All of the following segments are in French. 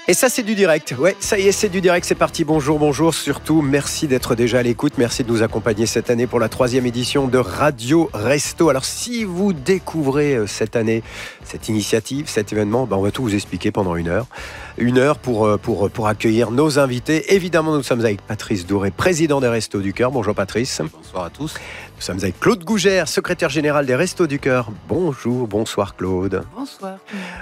Et ça, c'est du direct. Ouais, ça y est, c'est du direct, c'est parti. Bonjour, bonjour. Surtout, merci d'être déjà à l'écoute. Merci de nous accompagner cette année pour la 3e édition de Radio Resto. Alors, si vous découvrez cette année, cette initiative, cet événement, on va tout vous expliquer pendant une heure. Une heure pour accueillir nos invités. Évidemment, nous sommes avec Patrice Douré, président des Restos du Cœur. Bonjour Patrice. Bonsoir à tous. Nous sommes avec Claude Gougère, secrétaire général des Restos du Cœur. Bonjour, bonsoir Claude. Bonsoir.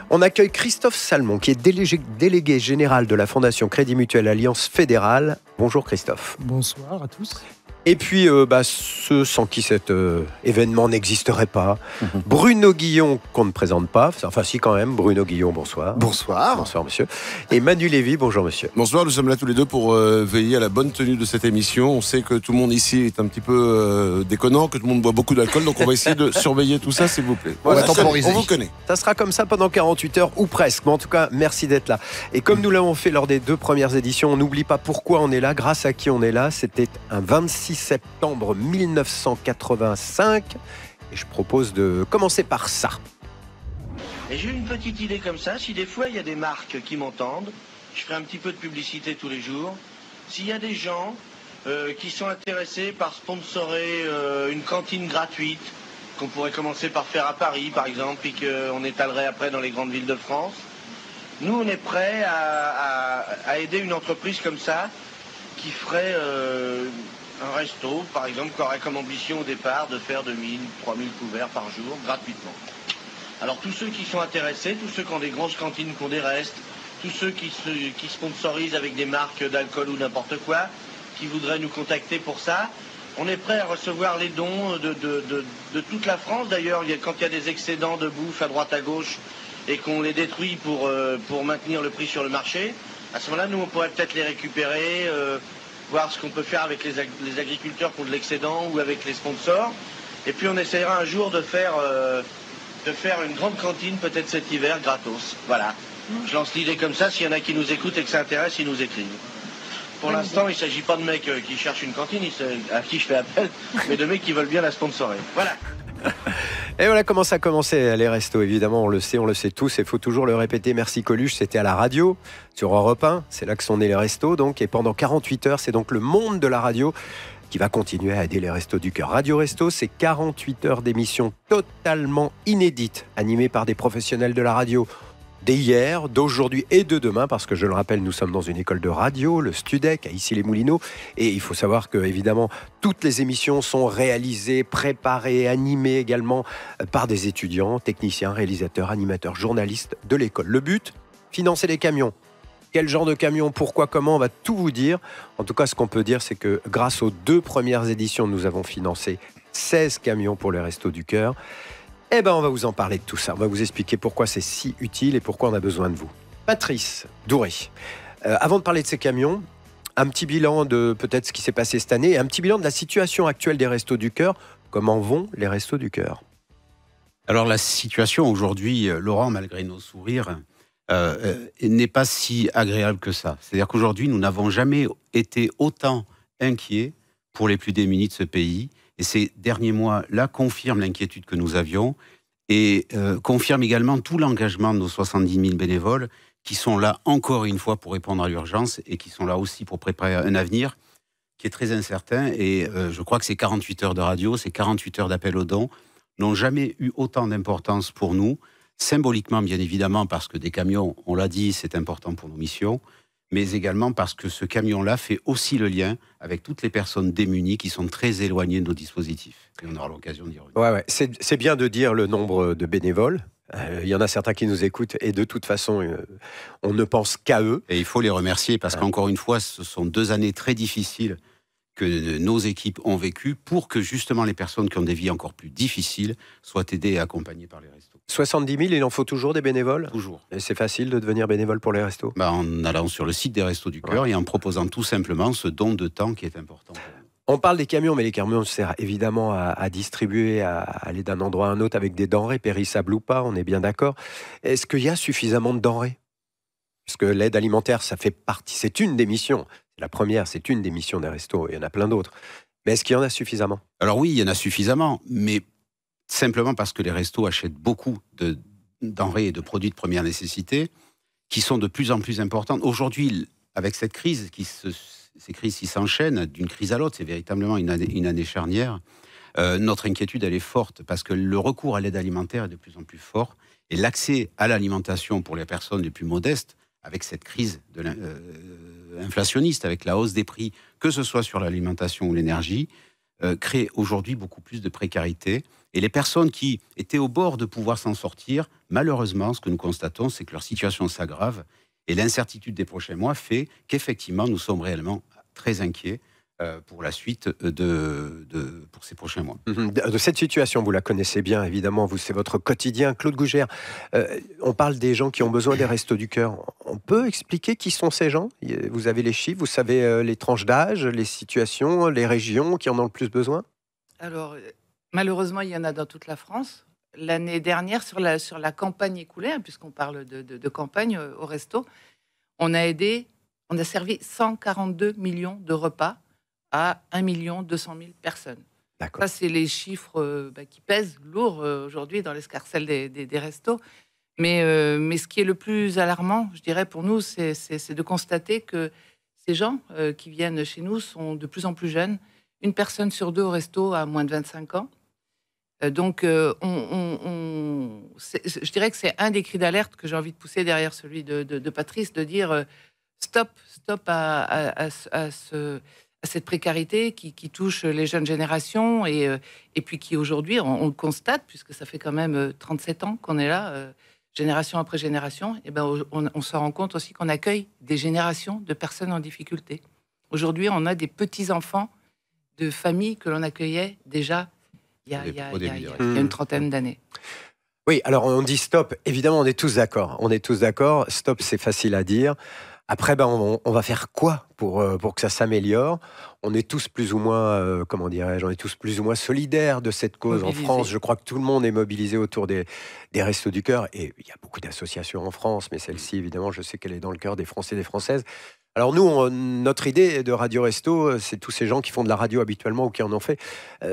On accueille Christophe Salmon, qui est délégué général de la Fondation Crédit Mutuel Alliance Fédérale. Bonjour Christophe. Bonsoir à tous. Et puis, ceux sans qui cet événement n'existerait pas. Bruno Guillon, qu'on ne présente pas. Enfin, si, quand même. Bruno Guillon, bonsoir. Bonsoir. Bonsoir, monsieur. Et Manu Lévy, bonjour, monsieur. Bonsoir, nous sommes là tous les deux pour veiller à la bonne tenue de cette émission. On sait que tout le monde ici est un petit peu déconnant, que tout le monde boit beaucoup d'alcool, donc on va essayer de surveiller tout ça, s'il vous plaît. Voilà, on vous connaît. Ça sera comme ça pendant 48 heures, ou presque. Mais en tout cas, merci d'être là. Et comme nous l'avons fait lors des 2 premières éditions, on n'oublie pas pourquoi on est là, grâce à qui on est là. C'était un 26 septembre 1985 et je propose de commencer par ça. Et j'ai une petite idée comme ça, si des fois il y a des marques qui m'entendent, je ferai un petit peu de publicité tous les jours. S'il y a des gens qui sont intéressés par sponsorer une cantine gratuite, qu'on pourrait commencer par faire à Paris par exemple, puis qu'on étalerait après dans les grandes villes de France, nous on est prêts à aider une entreprise comme ça, qui ferait un resto, par exemple, qui aurait comme ambition au départ de faire 2000, 3000 couverts par jour, gratuitement. Alors tous ceux qui sont intéressés, tous ceux qui ont des grosses cantines, qui ont des restes, tous ceux qui sponsorisent avec des marques d'alcool ou n'importe quoi, qui voudraient nous contacter pour ça, on est prêt à recevoir les dons de toute la France. D'ailleurs, quand il y a des excédents de bouffe à droite à gauche et qu'on les détruit pour maintenir le prix sur le marché, à ce moment-là, nous, on pourrait peut-être les récupérer, voir ce qu'on peut faire avec les agriculteurs qui ont de l'excédent ou avec les sponsors. Et puis on essaiera un jour de faire une grande cantine peut-être cet hiver gratos. Voilà. Je lance l'idée comme ça, s'il y en a qui nous écoutent et que ça intéresse, ils nous écrivent. Pour l'instant, il ne s'agit pas de mecs qui cherchent une cantine, à qui je fais appel, mais de mecs qui veulent bien la sponsorer. Voilà. Et voilà comment ça a commencé les restos, évidemment, on le sait tous, il faut toujours le répéter. Merci Coluche, c'était à la radio, sur Europe 1, c'est là que sont nés les restos, donc, et pendant 48 heures, c'est donc le monde de la radio qui va continuer à aider les Restos du Cœur. Radio Resto, c'est 48 heures d'émissions totalement inédites, animées par des professionnels de la radio, d'hier, d'aujourd'hui et de demain, parce que je le rappelle, nous sommes dans une école de radio, le Studec, à Issy-les-Moulineaux, et il faut savoir que, évidemment, toutes les émissions sont réalisées, préparées, animées également par des étudiants, techniciens, réalisateurs, animateurs, journalistes de l'école. Le but, financer les camions. Quel genre de camion, pourquoi, comment, on va tout vous dire. En tout cas, ce qu'on peut dire, c'est que grâce aux 2 premières éditions, nous avons financé 16 camions pour les Restos du Cœur. Eh bien, on va vous en parler de tout ça. On va vous expliquer pourquoi c'est si utile et pourquoi on a besoin de vous. Patrice Douré, avant de parler de ces camions, un petit bilan de peut-être ce qui s'est passé cette année et un petit bilan de la situation actuelle des Restos du Cœur. Comment vont les Restos du Cœur ? Alors la situation aujourd'hui, Laurent, malgré nos sourires, n'est pas si agréable que ça. C'est-à-dire qu'aujourd'hui, nous n'avons jamais été autant inquiets pour les plus démunis de ce pays. Et ces derniers mois-là confirment l'inquiétude que nous avions et confirment également tout l'engagement de nos 70 000 bénévoles qui sont là encore une fois pour répondre à l'urgence et qui sont là aussi pour préparer un avenir qui est très incertain. Et je crois que ces 48 heures de radio, ces 48 heures d'appel aux dons n'ont jamais eu autant d'importance pour nous, symboliquement bien évidemment parce que des camions, on l'a dit, c'est important pour nos missions, mais également parce que ce camion-là fait aussi le lien avec toutes les personnes démunies qui sont très éloignées de nos dispositifs. Et on aura l'occasion d'y revenir. Ouais. C'est bien de dire le nombre de bénévoles. Il y en a certains qui nous écoutent et de toute façon, on ne pense qu'à eux. Et il faut les remercier parce qu'encore une fois, ce sont 2 années très difficiles que nos équipes ont vécues pour que justement les personnes qui ont des vies encore plus difficiles soient aidées et accompagnées par les restos. 70 000, il en faut toujours des bénévoles ? Toujours. Et c'est facile de devenir bénévole pour les restos ? En allant sur le site des Restos du Cœur et en proposant tout simplement ce don de temps qui est important pour nous. On parle des camions, mais les camions servent évidemment à distribuer, à aller d'un endroit à un autre avec des denrées, périssables ou pas, on est bien d'accord. Est-ce qu'il y a suffisamment de denrées ? Parce que l'aide alimentaire, ça fait partie, c'est une des missions. La première, c'est une des missions des restos, il y en a plein d'autres. Mais est-ce qu'il y en a suffisamment ? Alors oui, il y en a suffisamment, mais simplement parce que les restos achètent beaucoup de denrées et de produits de première nécessité qui sont de plus en plus importantes. Aujourd'hui, avec cette crise, ces crises qui s'enchaînent d'une crise à l'autre, c'est véritablement une année charnière. Notre inquiétude, elle est forte parce que le recours à l'aide alimentaire est de plus en plus fort et l'accès à l'alimentation pour les personnes les plus modestes, avec cette crise inflationniste, avec la hausse des prix, que ce soit sur l'alimentation ou l'énergie, crée aujourd'hui beaucoup plus de précarité. Et les personnes qui étaient au bord de pouvoir s'en sortir, malheureusement, ce que nous constatons, c'est que leur situation s'aggrave. Et l'incertitude des prochains mois fait qu'effectivement, nous sommes réellement très inquiets pour la suite pour ces prochains mois. De cette situation, vous la connaissez bien, évidemment, c'est votre quotidien. Claude Gougère, on parle des gens qui ont besoin des Restos du Cœur. On peut expliquer qui sont ces gens? Vous avez les chiffres, vous savez les tranches d'âge, les situations, les régions qui en ont le plus besoin? Alors, malheureusement, il y en a dans toute la France. L'année dernière, sur la campagne écoulée, puisqu'on parle de campagne au resto, on a servi 142 millions de repas à 1 200 000 personnes. D'accord. Ça, c'est les chiffres qui pèsent lourd aujourd'hui dans l'escarcelle des restos. Mais ce qui est le plus alarmant, je dirais, pour nous, c'est de constater que ces gens qui viennent chez nous sont de plus en plus jeunes. Une personne sur deux au resto a moins de 25 ans. Donc, je dirais que c'est un des cris d'alerte que j'ai envie de pousser derrière celui de Patrice, de dire stop à cette précarité qui touche les jeunes générations et puis qui aujourd'hui, on le constate, puisque ça fait quand même 37 ans qu'on est là, génération après génération, et on se rend compte aussi qu'on accueille des générations de personnes en difficulté. Aujourd'hui, on a des petits-enfants de familles que l'on accueillait déjà il y a une trentaine d'années. Oui, alors on dit stop, évidemment on est tous d'accord. Stop, c'est facile à dire. Après, on va faire quoi pour que ça s'améliore? On est tous plus ou moins, on est tous plus ou moins solidaires de cette cause en France. Je crois que tout le monde est mobilisé autour des Restos du Cœur. Et il y a beaucoup d'associations en France, mais celle-ci, évidemment, je sais qu'elle est dans le cœur des Français et des Françaises. Alors nous, notre idée de Radio Resto, c'est tous ces gens qui font de la radio habituellement ou qui en ont fait,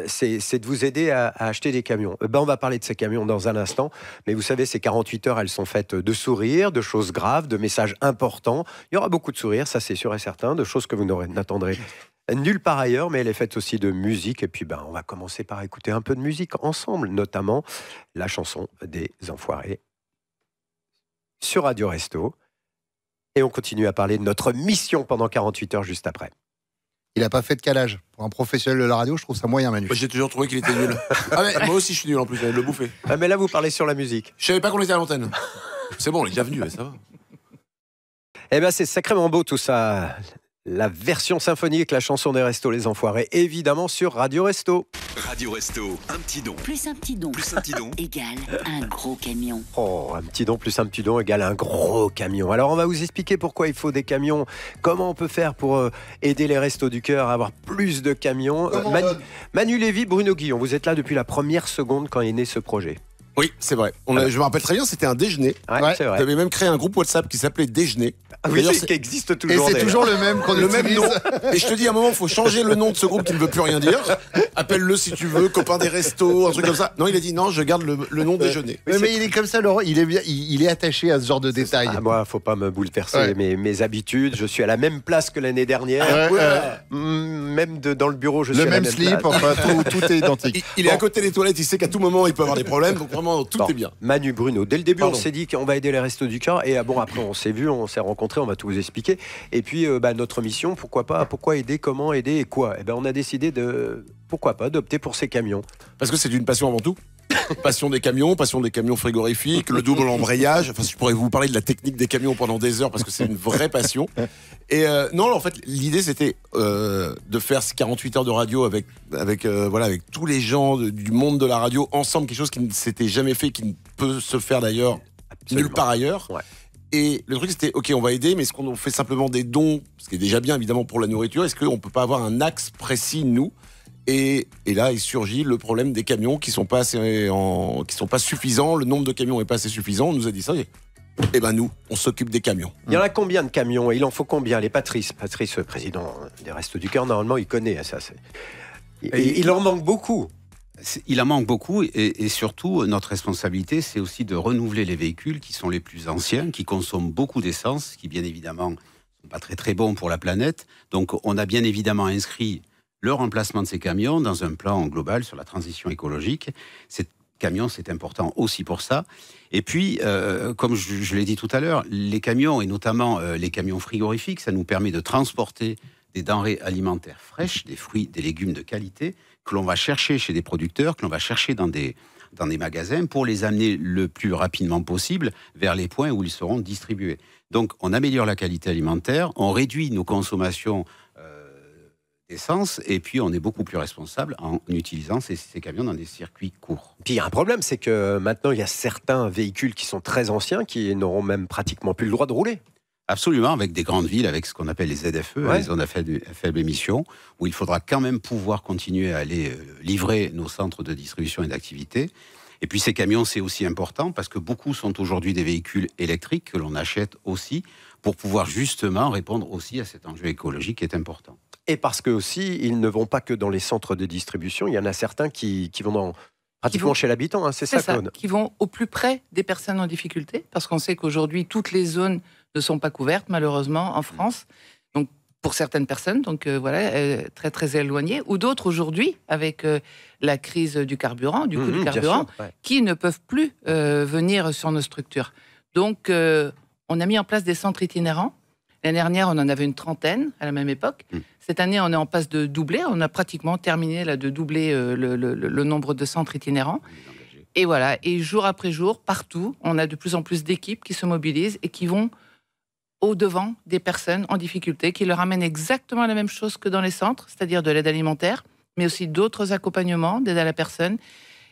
c'est de vous aider à acheter des camions. On va parler de ces camions dans un instant, mais vous savez, ces 48 heures, elles sont faites de sourires, de choses graves, de messages importants. Il y aura beaucoup de sourires, ça c'est sûr et certain, de choses que vous n'attendrez nulle part ailleurs, mais elle est faite aussi de musique. Et puis, on va commencer par écouter un peu de musique ensemble, notamment la chanson des Enfoirés sur Radio Resto. Et on continue à parler de notre mission pendant 48 heures juste après. Il n'a pas fait de calage. Pour un professionnel de la radio, je trouve ça moyen, Manu. Moi, j'ai toujours trouvé qu'il était nul. Mais moi aussi, je suis nul en plus, le bouffer. Mais là, vous parlez sur la musique. Je savais pas qu'on était à l'antenne. C'est bon, on est déjà venu, ça va. C'est sacrément beau tout ça. La version symphonique, la chanson des Restos, les Enfoirés, évidemment sur Radio Resto. Radio Resto, un petit don. Plus un petit don. Plus un petit don. Égale un gros camion. Oh, un petit don plus un petit don égale un gros camion. Alors on va vous expliquer pourquoi il faut des camions, comment on peut faire pour aider les Restos du Cœur à avoir plus de camions. Manu Lévy, Bruno Guillon, vous êtes là depuis la première seconde quand est né ce projet. Oui, c'est vrai. Je me rappelle très bien, c'était un déjeuner. Ouais, c'est vrai. J'avais même créé un groupe WhatsApp qui s'appelait Déjeuner. Oui, qui existe toujours. Et c'est toujours le même qu'on utilise. Même nom. Et je te dis, à un moment, il faut changer le nom de ce groupe qui ne veut plus rien dire. Appelle-le si tu veux, copain des restos, un truc comme ça. Non, il a dit non, je garde le nom Déjeuner. Mais il est comme ça, Laurent. Il est attaché à ce genre de détails. Moi, faut pas me bouleverser mes habitudes. Je suis à la même place que l'année dernière. Même dans le bureau, je suis à la même slip, place. enfin, tout est identique. Il est à côté des toilettes, il sait qu'à tout moment, il peut avoir des problèmes. Donc vraiment, tout est bien. Manu, Bruno, dès le début, on s'est dit qu'on va aider les Restos du Cœur. Et après, on s'est vu, on s'est rencontrés, on va tout vous expliquer. Et puis, notre mission, pourquoi aider, comment aider et quoi? On a décidé d'opter pour ces camions. Parce que c'est une passion avant tout. Passion des camions frigorifiques, le double embrayage. Enfin, je pourrais vous parler de la technique des camions pendant des heures parce que c'est une vraie passion. Et non, en fait, l'idée c'était de faire ces 48 heures de radio avec tous les gens du monde de la radio ensemble, quelque chose qui ne s'était jamais fait, qui ne peut se faire d'ailleurs nulle part ailleurs. Ouais. Et le truc c'était, ok, on va aider, mais est-ce qu'on fait simplement des dons, ce qui est déjà bien évidemment pour la nourriture, est-ce qu'on peut pas avoir un axe précis, nous? Et là, il surgit le problème des camions qui sont pas suffisants. Le nombre de camions est pas assez suffisant. On nous a dit ça. Et nous, on s'occupe des camions. Il y en a combien de camions? Il en faut combien? Les Patrice, président des Restos du Cœur, normalement, il connaît ça. Il en manque beaucoup. Il en manque beaucoup et surtout, notre responsabilité, c'est aussi de renouveler les véhicules qui sont les plus anciens, qui consomment beaucoup d'essence, qui bien évidemment ne sont pas très très bons pour la planète. Donc on a bien évidemment inscrit le remplacement de ces camions dans un plan global sur la transition écologique. Ces camions, c'est important aussi pour ça. Et puis, comme je l'ai dit tout à l'heure, les camions, et notamment les camions frigorifiques, ça nous permet de transporter des denrées alimentaires fraîches, des fruits, des légumes de qualité, que l'on va chercher chez des producteurs, que l'on va chercher dans des magasins pour les amener le plus rapidement possible vers les points où ils seront distribués. Donc, on améliore la qualité alimentaire, on réduit nos consommations d'essence et puis on est beaucoup plus responsable en utilisant ces camions dans des circuits courts. Puis il y a un problème, c'est que maintenant, il y a certains véhicules qui sont très anciens qui n'auront même pratiquement plus le droit de rouler. Absolument, avec des grandes villes, avec ce qu'on appelle les ZFE, les zones à faible émission, où il faudra quand même pouvoir continuer à aller livrer nos centres de distribution et d'activité. Et puis ces camions, c'est aussi important parce que beaucoup sont aujourd'hui des véhicules électriques que l'on achète aussi pour pouvoir justement répondre aussi à cet enjeu écologique qui est important. Et parce que aussi, ils ne vont pas que dans les centres de distribution, il y en a certains qui vont pratiquement chez l'habitant, hein, c'est ça, Claude ? Qui vont au plus près des personnes en difficulté, parce qu'on sait qu'aujourd'hui, toutes les zones ne sont pas couvertes, malheureusement, en France. Donc, pour certaines personnes, très, très éloignées, ou d'autres aujourd'hui, avec la crise du carburant, du coût du carburant, qui ne peuvent plus venir sur nos structures. Donc, on a mis en place des centres itinérants. L'année dernière, on en avait une trentaine à la même époque. Cette année, on est en passe de doubler. On a pratiquement terminé de doubler le nombre de centres itinérants. Et voilà. Et jour après jour, partout, on a de plus en plus d'équipes qui se mobilisent et qui vont au-devant des personnes en difficulté, qui leur amènent exactement la même chose que dans les centres, c'est-à-dire de l'aide alimentaire, mais aussi d'autres accompagnements d'aide à la personne.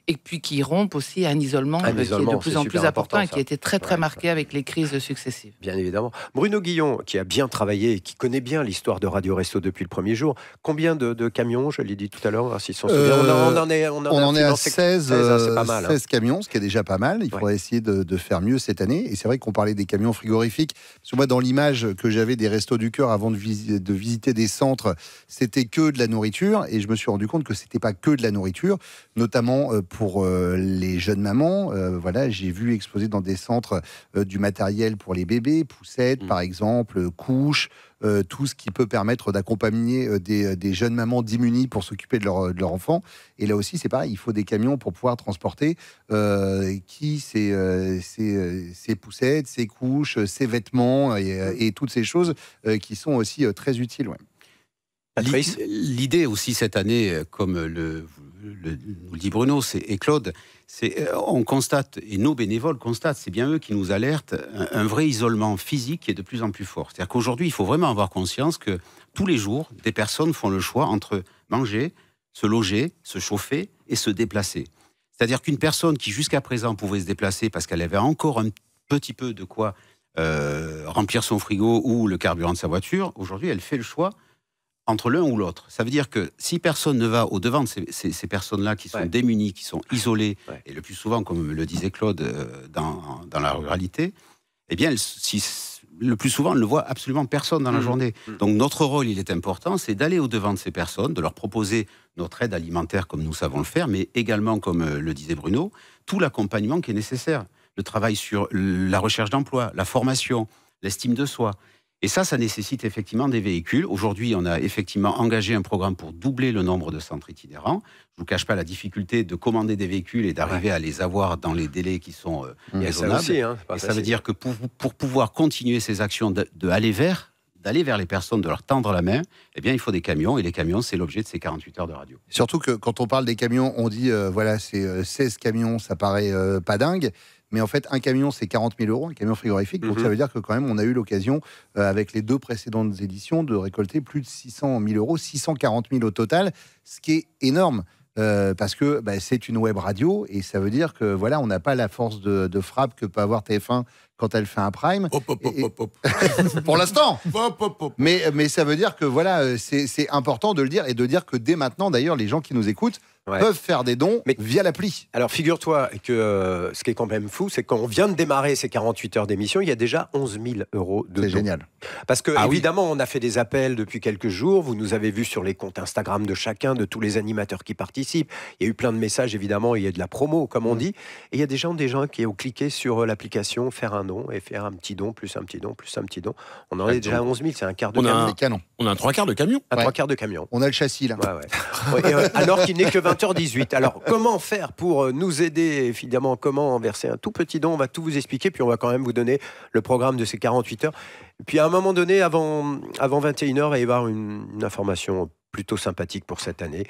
Et puis qui rompent aussi un isolement qui est de plus en plus important et qui a été très très marqué avec les crises successives. Bien évidemment. Bruno Guillon, qui a bien travaillé et qui connaît bien l'histoire de Radio Resto depuis le premier jour, combien de camions, je l'ai dit tout à l'heure, s'ils sont on en est à 16, c'est pas mal, 16 camions, ce qui est déjà pas mal. Il faudrait essayer de faire mieux cette année. Et c'est vrai qu'on parlait des camions frigorifiques. Parce que moi, dans l'image que j'avais des Restos du Cœur avant de visiter des centres, c'était que de la nourriture. Et je me suis rendu compte que c'était pas que de la nourriture, notamment pour les jeunes mamans. J'ai vu exposer dans des centres du matériel pour les bébés, poussettes par exemple, couches, tout ce qui peut permettre d'accompagner des jeunes mamans démunies pour s'occuper de leur enfant. Et là aussi, c'est pareil, il faut des camions pour pouvoir transporter ces poussettes, ces couches, ces vêtements et toutes ces choses qui sont aussi très utiles. Ouais. L'idée aussi cette année, comme nous le dit Bruno et Claude, on constate, et nos bénévoles constatent, c'est bien eux qui nous alertent, un vrai isolement physique qui est de plus en plus fort. C'est-à-dire qu'aujourd'hui, il faut vraiment avoir conscience que tous les jours, des personnes font le choix entre manger, se loger, se chauffer et se déplacer. C'est-à-dire qu'une personne qui jusqu'à présent pouvait se déplacer parce qu'elle avait encore un petit peu de quoi remplir son frigo ou le carburant de sa voiture, aujourd'hui, elle fait le choix entre l'un ou l'autre. Ça veut dire que si personne ne va au-devant de ces personnes-là qui sont démunies, qui sont isolées, et le plus souvent, comme le disait Claude, dans la ruralité, eh bien, le plus souvent, on ne le voit absolument personne dans la journée. Donc notre rôle, il est important, c'est d'aller au-devant de ces personnes, de leur proposer notre aide alimentaire comme nous savons le faire, mais également, comme le disait Bruno, tout l'accompagnement qui est nécessaire. Le travail sur la recherche d'emploi, la formation, l'estime de soi. Et ça nécessite effectivement des véhicules. Aujourd'hui, on a effectivement engagé un programme pour doubler le nombre de centres itinérants. Je ne vous cache pas la difficulté de commander des véhicules et d'arriver à les avoir dans les délais qui sont raisonnables. Ça veut dire que pour pouvoir continuer ces actions d'aller vers les personnes, de leur tendre la main, eh bien, il faut des camions. Et les camions, c'est l'objet de ces 48 heures de radio. Surtout que quand on parle des camions, on dit, c'est 16 camions, ça paraît pas dingue. Mais en fait, un camion, c'est 40 000 €, un camion frigorifique. Donc, ça veut dire que quand même, on a eu l'occasion, avec les 2 précédentes éditions, de récolter plus de 600 000 €, 640 000 au total, ce qui est énorme. Parce que c'est une web radio et ça veut dire que on n'a pas la force de frappe que peut avoir TF1 quand elle fait un prime. Hop, hop, hop, hop, hop. Pour l'instant. Hop, hop, hop. Mais ça veut dire que voilà, c'est important de le dire et de dire que dès maintenant, d'ailleurs, les gens qui nous écoutent peuvent faire des dons via l'appli. Alors, figure-toi que ce qui est quand même fou, c'est qu'on vient de démarrer ces 48 heures d'émission, il y a déjà 11 000 euros de dons. C'est génial. Parce que, évidemment, on a fait des appels depuis quelques jours. Vous nous avez vus sur les comptes Instagram de chacun, de tous les animateurs qui participent. Il y a eu plein de messages, évidemment. Il y a de la promo, comme on dit. Et il y a des gens qui ont cliqué sur l'application Faire un don et faire un petit don, plus un petit don, plus un petit don. On en est déjà à 11 000, c'est un quart de camion. On a un 3/4 de camion. Un 3/4 de camion. On a le châssis, là. Alors qu'il n'est que 20h18. Alors, comment faire pour nous aider, évidemment, comment verser un tout petit don? On va tout vous expliquer, puis on va quand même vous donner le programme de ces 48 heures. Puis à un moment donné, avant 21h, il va y avoir une information plutôt sympathique pour cette année.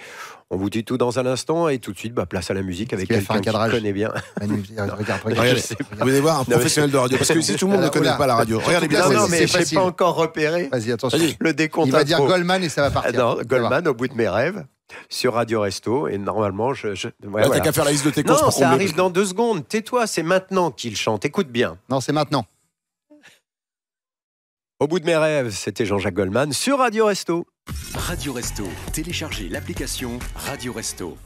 On vous dit tout dans un instant et tout de suite, place à la musique avec quelqu'un qui connaît bien. Regardez, vous allez voir un professionnel de radio, parce que si tout le monde ne connaît pas la radio, regardez bien. Non, mais je n'ai pas encore repéré. Vas-y, attention. Le décompte. Il va dire Goldman et ça va partir. Non, Goldman au bout de mes rêves. Sur Radio Resto, et normalement, t'as qu'à faire la liste de tes courses. Non, ça arrive dans 2 secondes. Tais-toi, c'est maintenant qu'il chante. Écoute bien. Non, c'est maintenant. Au bout de mes rêves, c'était Jean-Jacques Goldman sur Radio Resto. Radio Resto, téléchargez l'application Radio Resto.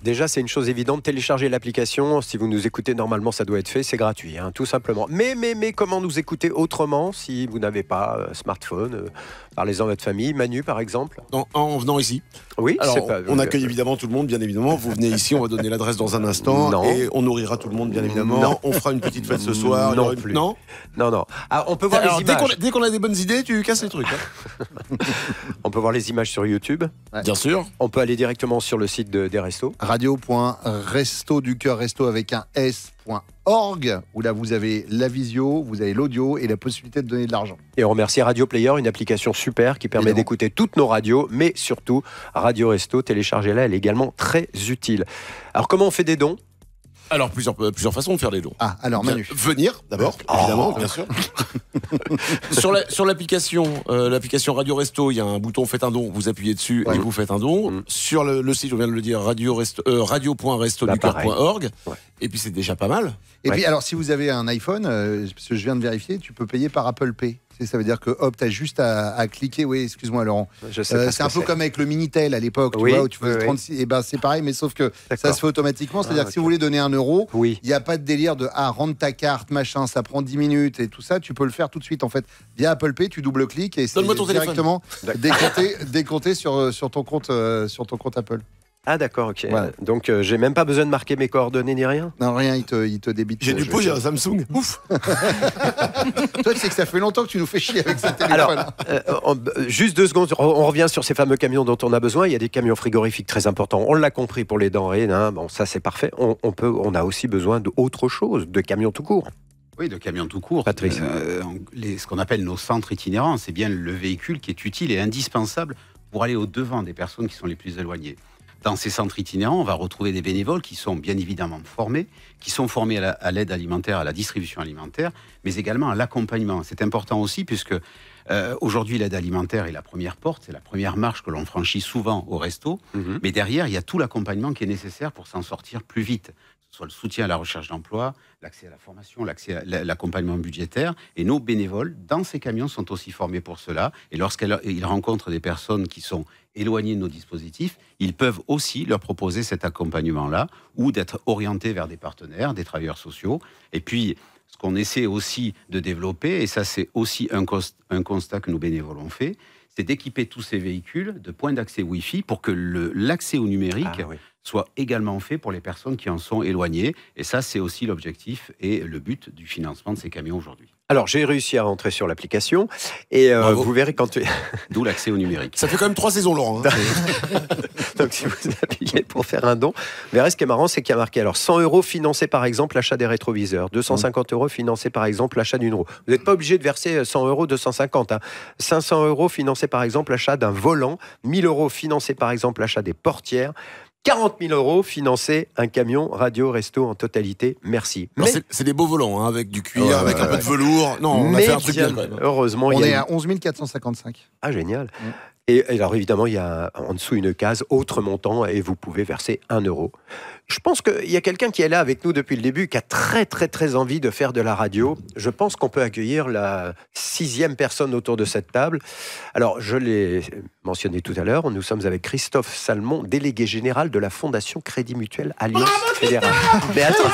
Déjà, c'est une chose évidente, télécharger l'application. Si vous nous écoutez, normalement, ça doit être fait, c'est gratuit, tout simplement. Mais comment nous écouter autrement si vous n'avez pas smartphone? Parlez-en à votre famille. Manu, par exemple. En venant ici. Oui. Alors, on accueille évidemment tout le monde, bien évidemment. Vous venez ici, on va donner l'adresse dans un instant. Et on nourrira tout le monde, bien évidemment. Non. On fera une petite fête ce soir. Non plus. Non. On peut voir les images. Dès qu'on a des bonnes idées, tu casses les trucs. On peut voir les images sur YouTube. Bien sûr. On peut aller directement sur le site des restos. Radio.resto du cœur resto avec un s.org où là vous avez la visio, vous avez l'audio et la possibilité de donner de l'argent. Et on remercie Radio Player, une application super qui permet d'écouter toutes nos radios, mais surtout Radio Resto, téléchargez-la, elle est également très utile. Alors comment on fait des dons? Alors, plusieurs façons de faire des dons. Alors Manu. Venir, d'abord, évidemment, bien sûr. Sur l'application Radio Resto, il y a un bouton Faites un don, vous appuyez dessus et vous faites un don. Sur le site, on vient de le dire, radio.restoducœur.org. Et puis c'est déjà pas mal. Et puis alors, si vous avez un iPhone, parce que je viens de vérifier, tu peux payer par Apple Pay. Ça veut dire que hop, t'as juste à cliquer. Oui, excuse-moi Laurent. C'est un peu comme avec le Minitel à l'époque, tu vois, où tu faisais 36. Et c'est pareil, mais sauf que ça se fait automatiquement. C'est-à-dire que si vous voulez donner 1 euro, il n'y a pas de délire de rentre ta carte, machin, ça prend 10 minutes et tout ça. Tu peux le faire tout de suite en fait via Apple Pay. Tu double-cliques et c'est directement décompté sur ton compte Apple. Ah d'accord, ok. Ouais. Donc j'ai même pas besoin de marquer mes coordonnées ni rien. Non, rien, il te débite. J'ai du pot, j'ai un Samsung. Ouf. Toi, tu sais que ça fait longtemps que tu nous fais chier avec ce téléphone. Alors, juste 2 secondes, on revient sur ces fameux camions dont on a besoin. Il y a des camions frigorifiques très importants. On l'a compris pour les denrées. Bon, ça c'est parfait. On a aussi besoin d'autre chose, de camions tout court. Oui, de camions tout court. Patrice. Ce qu'on appelle nos centres itinérants, c'est bien le véhicule qui est utile et indispensable pour aller au-devant des personnes qui sont les plus éloignées. Dans ces centres itinérants, on va retrouver des bénévoles qui sont bien évidemment formés, qui sont formés à l'aide alimentaire, à la distribution alimentaire, mais également à l'accompagnement. C'est important aussi puisque aujourd'hui, l'aide alimentaire est la première porte, c'est la première marche que l'on franchit souvent au resto, mais derrière, il y a tout l'accompagnement qui est nécessaire pour s'en sortir plus vite. Que ce soit le soutien à la recherche d'emploi, l'accès à la formation, l'accès à l'accompagnement budgétaire. Et nos bénévoles, dans ces camions, sont aussi formés pour cela. Et lorsqu'ils rencontrent des personnes qui sont éloignées de nos dispositifs, ils peuvent aussi leur proposer cet accompagnement-là ou d'être orientés vers des partenaires, des travailleurs sociaux. Et puis, ce qu'on essaie aussi de développer, et ça c'est aussi un constat que nos bénévoles ont fait, c'est d'équiper tous ces véhicules de points d'accès Wi-Fi pour que l'accès au numérique soit également fait pour les personnes qui en sont éloignées. Et ça, c'est aussi l'objectif et le but du financement de ces camions aujourd'hui. Alors, j'ai réussi à rentrer sur l'application et vous verrez quand tu... D'où l'accès au numérique. Ça fait quand même 3 saisons, Laurent. Donc, si vous appuyez pour faire un don, vous verrez, ce qui est marrant, c'est qu'il y a marqué 100 € financé par exemple l'achat des rétroviseurs, 250 € financé par exemple l'achat d'une roue. Vous n'êtes pas obligé de verser 100 €, 250. 500 € financé par exemple l'achat d'un volant, 1000 € financé par exemple l'achat des portières. 40 000 € financé un camion Radio Resto en totalité. Merci. Mais c'est des beaux volants, avec du cuir, avec un peu de velours. Non, on a fait un truc bien quand même. Heureusement, on est à 11 455. Ah, génial. Et alors évidemment, il y a en dessous une case autre montant et vous pouvez verser 1 euro. Je pense qu'il y a quelqu'un qui est là avec nous depuis le début, qui a très très très envie de faire de la radio. Je pense qu'on peut accueillir la 6e personne autour de cette table. Alors je l'ai mentionné tout à l'heure, nous sommes avec Christophe Salmon, délégué général de la Fondation Crédit Mutuel Alliance Fédérale. Mais attends.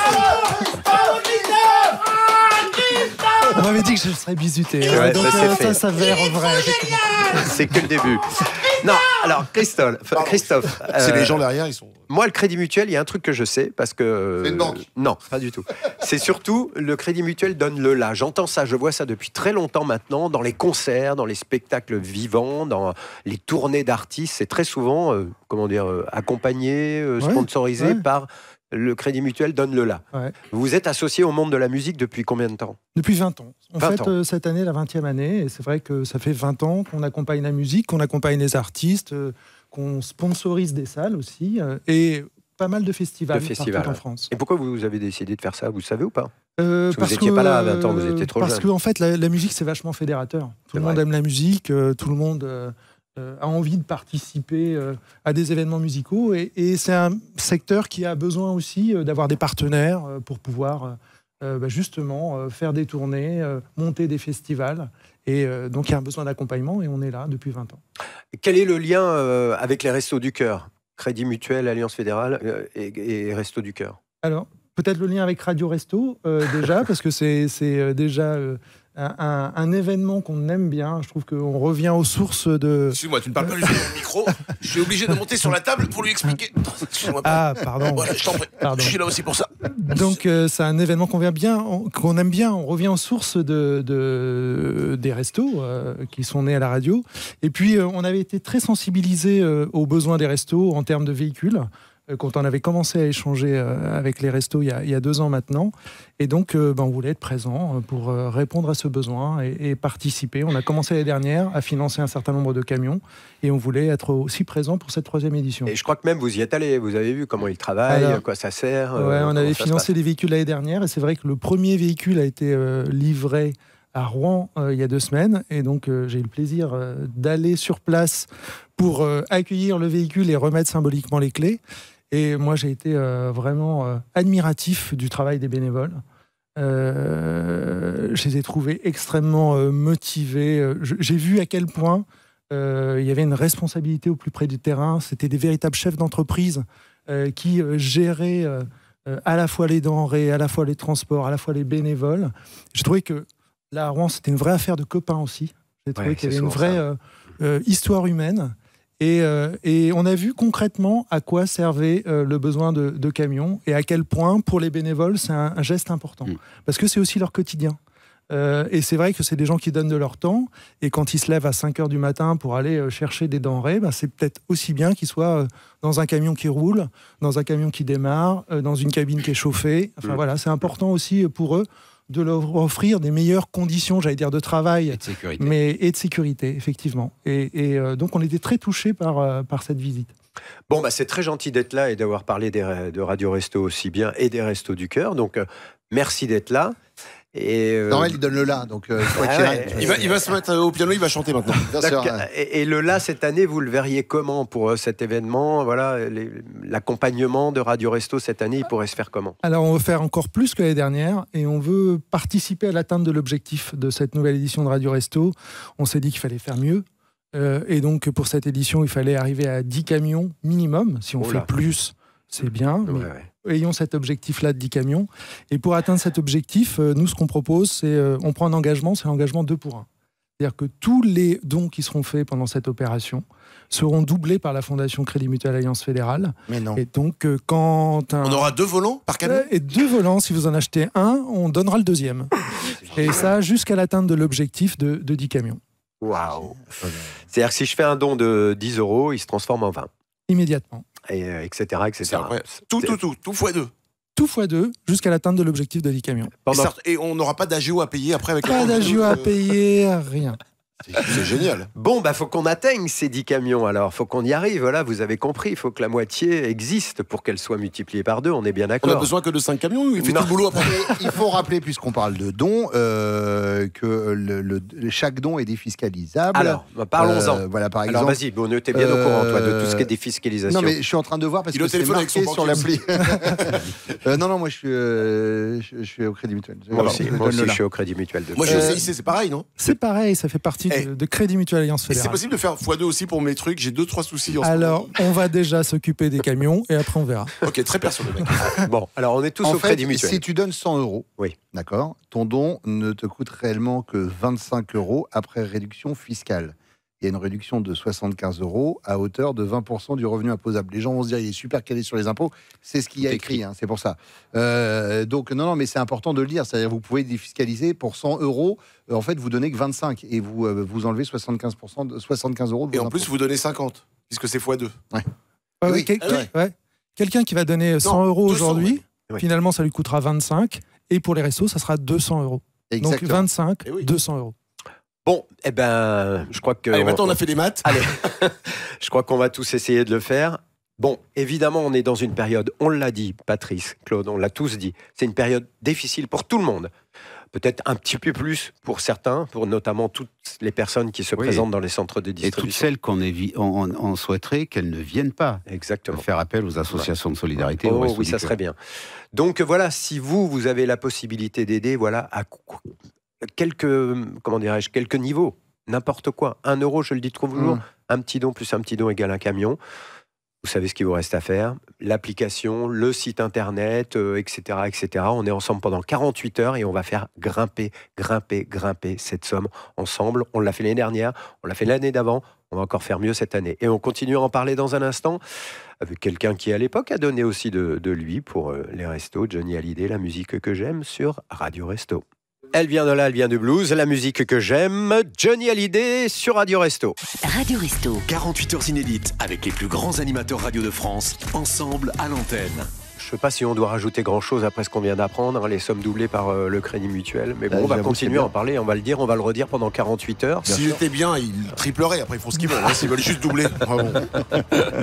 On m'avait dit que je serais bisuté. Ouais, donc ça s'avère vrai. C'est que le début. Non, alors Christophe. C'est les gens derrière, ils sont. Moi, le Crédit Mutuel, il y a un truc que je sais parce que. C'est une banque. Non, pas du tout. C'est surtout le Crédit Mutuel donne le là. J'entends ça, je vois ça depuis très longtemps maintenant dans les concerts, dans les spectacles vivants, dans les tournées d'artistes. C'est très souvent, accompagné, sponsorisé par. Le Crédit Mutuel donne le là. Ouais. Vous êtes associé au monde de la musique depuis combien de temps ? Depuis 20 ans. On 20 fête ans. cette année la 20e année, et c'est vrai que ça fait 20 ans qu'on accompagne la musique, qu'on accompagne les artistes, qu'on sponsorise des salles aussi, et pas mal de festivals, partout en France. Et pourquoi vous avez décidé de faire ça ? Vous le savez ou pas ? Parce vous n'étiez pas là à 20 ans, vous étiez trop jeune. Parce qu'en fait, la musique, c'est vachement fédérateur. Tout le monde aime la musique, tout le monde a envie de participer à des événements musicaux. Et c'est un secteur qui a besoin aussi d'avoir des partenaires pour pouvoir justement faire des tournées, monter des festivals. Et donc, il y a un besoin d'accompagnement et on est là depuis 20 ans. Quel est le lien avec les Restos du Cœur ? Crédit Mutuel, Alliance Fédérale et Restos du Cœur. Alors, peut-être le lien avec Radio Resto, déjà, parce que c'est déjà un événement qu'on aime bien. Je trouve qu'on revient aux sources de... Excuse-moi, tu ne parles pas lui dans le micro. Je suis obligé de monter sur la table pour lui expliquer. Excuse-moi. Ah, pardon. Voilà, je t'en prie. Pardon. Je suis là aussi pour ça. Donc, c'est un événement qu'on aime bien. On revient aux sources des restos qui sont nés à la radio. Et puis, on avait été très sensibilisés aux besoins des restos en termes de véhicules. Quand on avait commencé à échanger avec les restos il y a 2 ans maintenant. Et donc, on voulait être présent pour répondre à ce besoin et participer. On a commencé l'année dernière à financer un certain nombre de camions et on voulait être aussi présent pour cette 3e édition. Et je crois que même vous y êtes allé, vous avez vu comment ils travaillent, à quoi ça sert. On avait financé des véhicules l'année dernière et c'est vrai que le premier véhicule a été livré à Rouen il y a 2 semaines. Et donc, j'ai eu le plaisir d'aller sur place pour accueillir le véhicule et remettre symboliquement les clés. Et moi, j'ai été vraiment admiratif du travail des bénévoles. Je les ai trouvés extrêmement motivés. J'ai vu à quel point il y avait une responsabilité au plus près du terrain. C'était des véritables chefs d'entreprise qui géraient à la fois les denrées, à la fois les transports, à la fois les bénévoles. J'ai trouvé que là, à Rouen, c'était une vraie affaire de copains aussi. J'ai trouvé qu'il y avait une vraie histoire humaine. Et on a vu concrètement à quoi servait le besoin de camions et à quel point, pour les bénévoles, c'est un geste important. Parce que c'est aussi leur quotidien. Et c'est vrai que c'est des gens qui donnent de leur temps. Et quand ils se lèvent à 5h du matin pour aller chercher des denrées, c'est peut-être aussi bien qu'ils soient dans un camion qui roule, dans un camion qui démarre, dans une cabine qui est chauffée. Enfin voilà, c'est important aussi pour eux de leur offrir des meilleures conditions, j'allais dire, de travail, et de sécurité. et de sécurité, effectivement. Et donc, on était très touchés par cette visite. Bon, c'est très gentil d'être là et d'avoir parlé de Radio Resto aussi bien et des Restos du Cœur. Donc, merci d'être là. Et Noël, il donne le là, donc il va se mettre au piano, il va chanter maintenant. Et le là, cette année, vous le verriez comment pour cet événement ? Voilà, l'accompagnement de Radio Resto cette année, il pourrait se faire comment ? Alors, on veut faire encore plus que l'année dernière et on veut participer à l'atteinte de l'objectif de cette nouvelle édition de Radio Resto. On s'est dit qu'il fallait faire mieux. Et donc, pour cette édition, il fallait arriver à 10 camions minimum. Si on fait plus, c'est bien. Ayons cet objectif-là de 10 camions. Et pour atteindre cet objectif, nous, ce qu'on propose, c'est on prend un engagement, c'est l'engagement 2 pour 1. C'est-à-dire que tous les dons qui seront faits pendant cette opération seront doublés par la Fondation Crédit Mutuel Alliance Fédérale. Mais non. Et donc, quand on aura 2 volants par camion ? Et 2 volants, si vous en achetez un, on donnera le 2e. Et ça, jusqu'à l'atteinte de l'objectif de 10 camions. Waouh ! C'est-à-dire que si je fais un don de 10 €, il se transforme en 20. Immédiatement. Et etc. Tout x2. Tout x2 jusqu'à l'atteinte de l'objectif de 10 camions. Et on n'aura pas d'agio à payer après avec pas d'agio à payer, rien. C'est génial. Bon, bah faut qu'on atteigne ces 10 camions alors, faut qu'on y arrive, voilà, vous avez compris, il faut que la moitié existe pour qu'elle soit multipliée par 2, on est bien On a d'accord. besoin que de 5 camions ou il fait Non. tout le boulot après? Et il faut rappeler, puisqu'on parle de dons, que chaque don est défiscalisable. Alors, bah, parlons-en. Voilà, par Alors exemple. vas-y, Bruno, t'es bien au courant, toi, de tout ce qui est défiscalisation. Non, mais je suis en train de voir parce Il est au que c'est téléphone avec marqué son sur banquier l'appli. Non, moi je suis au Crédit Mutuel. Moi aussi, Donne-le je là. suis au Crédit Mutuel. Moi, j'ai au CIC, c'est pareil, non? C'est pareil, ça fait partie de Crédit Mutuel Alliance Et Fédérale. c'est possible de faire x2 aussi pour mes trucs? J'ai 2-3 soucis en ce Alors, on va déjà s'occuper des camions et après on verra. moment. Ok, très perso, le mec. Bon, alors on est tous En au fait, Crédit Mutuel. si tu donnes 100 €, Oui. d'accord, ton don ne te coûte réellement que 25 € après réduction fiscale. Il y a une réduction de 75 € à hauteur de 20% du revenu imposable. Les gens vont se dire, il est super calé sur les impôts. C'est ce qu'il y a écrit, hein, c'est pour ça. Donc, non, mais c'est important de le dire. C'est-à-dire, vous pouvez défiscaliser pour 100 €. En fait, vous donnez que 25 et vous enlevez 75% de 75 € de Et vos en plus, impôts. vous donnez 50, puisque c'est x2. Oui, Quelqu'un qui va donner 100 € 200, aujourd'hui, oui. finalement, ça lui coûtera 25. Et pour les restos, ça sera 200 €. Donc Exactement. 25, Eh oui. 200 €. Bon, eh ben, je crois que... Allez, maintenant, on a fait des maths. Allez, je crois qu'on va tous essayer de le faire. Bon, évidemment, on est dans une période, on l'a dit, Patrice, Claude, on l'a tous dit, c'est une période difficile pour tout le monde. Peut-être un petit peu plus pour certains, pour notamment toutes les personnes qui se Oui. présentent dans les centres de Et toutes distribution. celles on souhaiterait qu'elles ne viennent pas. Exactement. Faire appel aux associations de solidarité. Oh, aux Restos oui, du ça Cœur. serait bien. Donc voilà, si vous avez la possibilité d'aider, voilà, à quelques niveaux, n'importe quoi. 1 €, je le dis toujours, un petit don plus un petit don égale un camion. Vous savez ce qu'il vous reste à faire. L'application, le site internet, etc., etc. On est ensemble pendant 48 heures et on va faire grimper cette somme ensemble. On l'a fait l'année dernière, on l'a fait l'année d'avant. On va encore faire mieux cette année. Et on continue à en parler dans un instant avec quelqu'un qui, à l'époque, a donné aussi de lui pour les restos. Johnny Hallyday, la musique que j'aime sur Radio Resto. Elle vient de là, elle vient du blues, la musique que j'aime, Johnny Hallyday sur Radio Resto. Radio Resto. 48 heures inédites avec les plus grands animateurs radio de France, ensemble à l'antenne. Je ne sais pas si on doit rajouter grand-chose après ce qu'on vient d'apprendre, les sommes doublées par le Crédit Mutuel. Mais bon, on va j'avoue, continuer c'est à en parler, on va le dire, on va le redire pendant 48 heures. S'ils étaient bien, ils tripleraient. Après, ils font ce qu'ils veulent. S'ils veulent juste doubler. Bravo.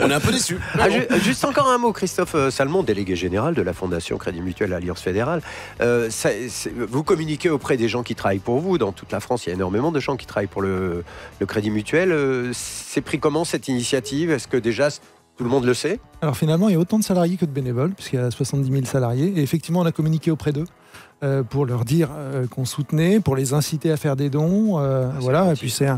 On est un peu déçus. Ah, juste encore un mot, Christophe Salmon, délégué général de la Fondation Crédit Mutuel Alliance Fédérale. Vous communiquez auprès des gens qui travaillent pour vous. Dans toute la France, il y a énormément de gens qui travaillent pour le Crédit Mutuel. C'est pris comment cette initiative? Est-ce que déjà tout le monde le sait? Alors finalement, il y a autant de salariés que de bénévoles, puisqu'il y a 70 000 salariés. Et effectivement, on a communiqué auprès d'eux pour leur dire qu'on soutenait, pour les inciter à faire des dons. Voilà. Et puis c'est,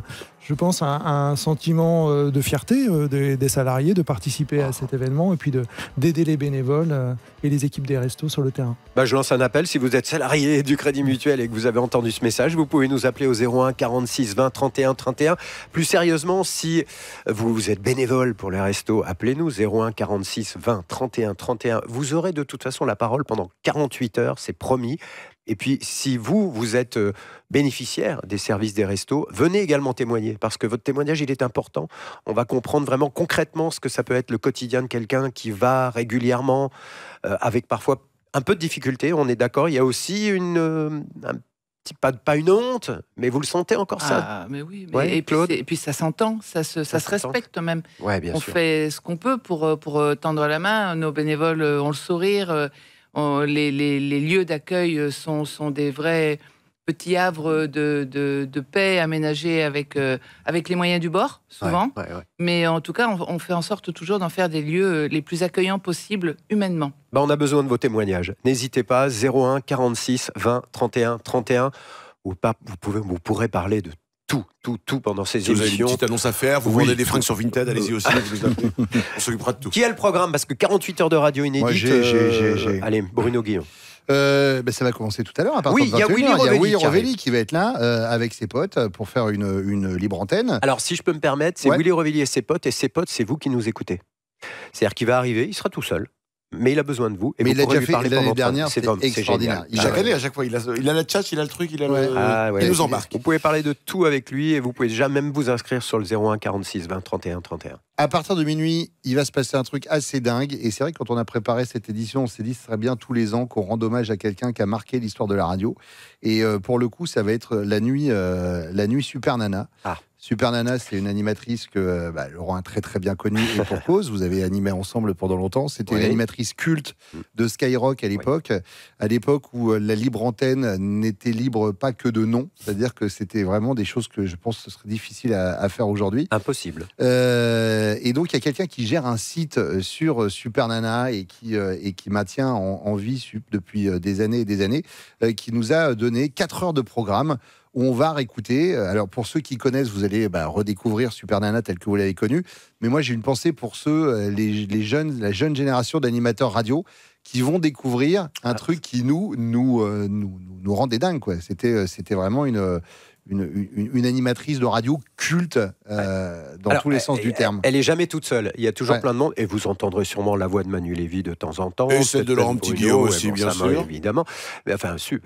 je pense, un sentiment de fierté des salariés de participer à cet événement et puis d'aider les bénévoles et les équipes des restos sur le terrain. Bah, je lance un appel. Si vous êtes salarié du Crédit Mutuel et que vous avez entendu ce message, vous pouvez nous appeler au 01 46 20 31 31. Plus sérieusement, si vous êtes bénévole pour les restos, appelez-nous 01 46 20 31 31. Vous aurez de toute façon la parole pendant 48 heures, c'est promis. Et puis, si vous êtes bénéficiaire des services des restos, venez également témoigner, parce que votre témoignage, il est important. On va comprendre vraiment concrètement ce que ça peut être le quotidien de quelqu'un qui va régulièrement, avec parfois un peu de difficulté, on est d'accord. Il y a aussi pas une honte, mais vous le sentez encore ça? Ah, mais oui. Mais Ouais, Claude. et puis ça s'entend, ça se respecte même. Ouais, bien On sûr. fait ce qu'on peut pour tendre la main. Nos bénévoles ont le sourire. Les lieux d'accueil sont des vrais petits havres de paix aménagés avec les moyens du bord, souvent. Ouais. Mais en tout cas, on fait en sorte toujours d'en faire des lieux les plus accueillants possibles humainement. Bah, on a besoin de vos témoignages. N'hésitez pas, 01 46 20 31 31. Vous pourrez parler de tout pendant ces Si vous avez une émissions. petite annonce à faire, vous Oui. vendez des fringues sur Vinted, allez-y aussi. Vous nous appelez. On s'occupera de tout. Qui a le programme? Parce que 48 heures de radio inédite. Moi, j'ai. Allez, Bruno Guillon. Ça va commencer tout à l'heure à partir Oui, de il y a 21 Willy heures. Il y a Rovelli Willy qui arrive. Rovelli qui va être là avec ses potes pour faire une libre antenne. Alors, si je peux me permettre, c'est Ouais. Willy Rovelli et ses potes c'est vous qui nous écoutez. C'est-à-dire qu'il va arriver, il sera tout seul. Mais il a besoin de vous. Et Mais vous il l'a pourrez déjà lui parler fait l'année pendant dernière, 30. c'était C'est extraordinaire. génial. Chaque année, à chaque fois, il a le chat, il a le truc, il a Ouais. il nous embarque. Vous pouvez parler de tout avec lui et vous pouvez déjà même vous inscrire sur le 01 46 20 31 31. À partir de minuit, il va se passer un truc assez dingue. Et c'est vrai que quand on a préparé cette édition, on s'est dit que ce serait bien tous les ans qu'on rende hommage à quelqu'un qui a marqué l'histoire de la radio. Et pour le coup, ça va être la nuit Super Nana. Ah. Super Nana, c'est une animatrice que Laurent a très très bien connue et pour cause. Vous avez animé ensemble pendant longtemps. C'était une animatrice culte de Skyrock à l'époque où la libre antenne n'était libre pas que de nom. C'est-à-dire que c'était vraiment des choses que je pense que ce serait difficile à faire aujourd'hui. Impossible. Et donc, il y a quelqu'un qui gère un site sur Super Nana et qui maintient en vie depuis des années et des années, qui nous a donné 4 heures de programme où on va réécouter. Alors, pour ceux qui connaissent, vous allez redécouvrir Super Nana tel que vous l'avez connu. Mais moi, j'ai une pensée pour la jeune génération d'animateurs radio qui vont découvrir un truc qui nous rendait dingue, quoi. C'était vraiment une animatrice de radio culte dans tous les sens du terme. Elle est jamais toute seule. Il y a toujours plein de monde. Et vous entendrez sûrement la voix de Manu Lévy de temps en temps. Et celle de Laurent Petit-Guillaume aussi, bien sûr. Évidemment. Mais,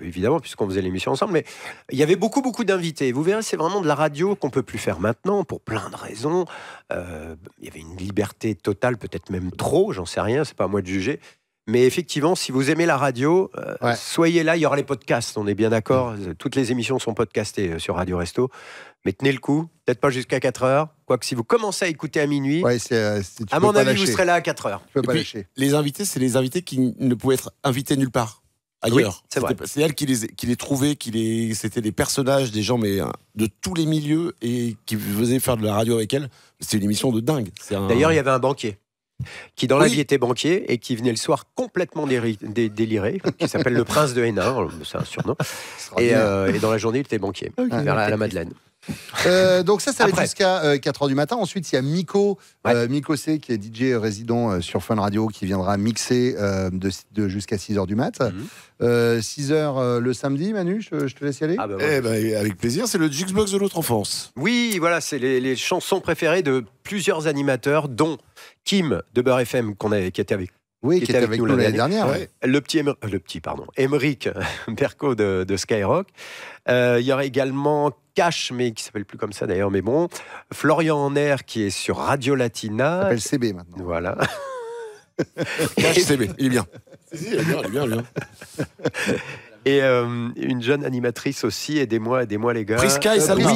évidemment, puisqu'on faisait l'émission ensemble. Mais il y avait beaucoup d'invités. Vous verrez, c'est vraiment de la radio qu'on peut plus faire maintenant pour plein de raisons. Il y avait une liberté totale, peut-être même trop, j'en sais rien, c'est pas à moi de juger. Mais effectivement, si vous aimez la radio, soyez là, il y aura les podcasts, on est bien d'accord. Toutes les émissions sont podcastées sur Radio Resto. Mais tenez le coup, peut-être pas jusqu'à 4 heures. Quoique si vous commencez à écouter à minuit, à mon avis, vous serez là à 4 heures. Tu peux pas lâcher. Les invités, c'est les invités qui ne pouvaient être invités nulle part ailleurs. Oui, c'est vrai. C'est elle qui les trouvait, c'était des personnages, des gens mais de tous les milieux et qui faisaient faire de la radio avec elle. C'était une émission de dingue. D'ailleurs, il y avait un banquier qui dans la vie était banquier et qui venait le soir complètement déliré, qui s'appelle le Prince de Hénin, c'est un surnom, et dans la journée il était banquier, vers la Madeleine. Donc ça va être jusqu'à 4h du matin. Ensuite, il y a Miko, Miko C, qui est DJ résident sur Fun Radio, qui viendra mixer jusqu'à 6h du mat. 6h le samedi, Manu, je te laisse y aller. Avec plaisir, c'est le Jukebox de notre enfance. Oui, voilà, c'est les chansons préférées de plusieurs animateurs, dont Kim de Beurre FM, qui était avec qui était avec nous l'année dernière. Le petit Émeric Berco de Skyrock. Il y aura également Cash, mais qui s'appelle plus comme ça d'ailleurs, mais bon. Florian Enner, qui est sur Radio Latina. Il s'appelle CB maintenant. Voilà. Cash CB, il est bien. Il est bien. Et une jeune animatrice aussi, aidez-moi les gars. Priska et Salma.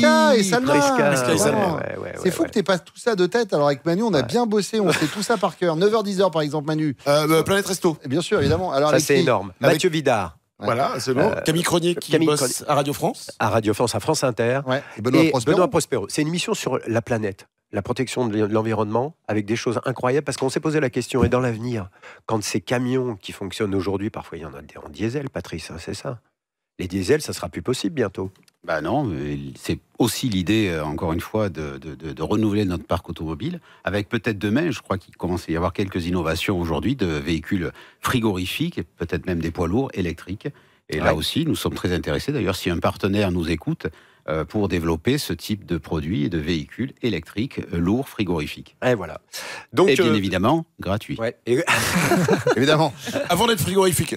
C'est fou que t'aies pas tout ça de tête. Alors avec Manu, on a bien bossé, on fait tout ça par cœur. 9h-10h par exemple, Manu. Planète Resto. Bien sûr, évidemment. Alors, ça c'est énorme. Mathieu Vidard. Voilà, c'est bon. Camille Cronier qui bosse à Radio France. À Radio France, à France Inter. Et Benoît Prospero. C'est une émission sur la planète, la protection de l'environnement, avec des choses incroyables, parce qu'on s'est posé la question, et dans l'avenir, quand ces camions qui fonctionnent aujourd'hui, parfois il y en a en diesel, Patrice, c'est ça. Les diesels, ça sera plus possible bientôt. Non, c'est aussi l'idée, encore une fois, de renouveler notre parc automobile, avec peut-être demain, je crois qu'il commence à y avoir quelques innovations aujourd'hui de véhicules frigorifiques, et peut-être même des poids lourds électriques. Et là aussi, nous sommes très intéressés, d'ailleurs, si un partenaire nous écoute, pour développer ce type de produits et de véhicules électriques lourds frigorifiques. Et voilà. Donc, et bien évidemment, gratuit. Évidemment. Avant d'être frigorifique.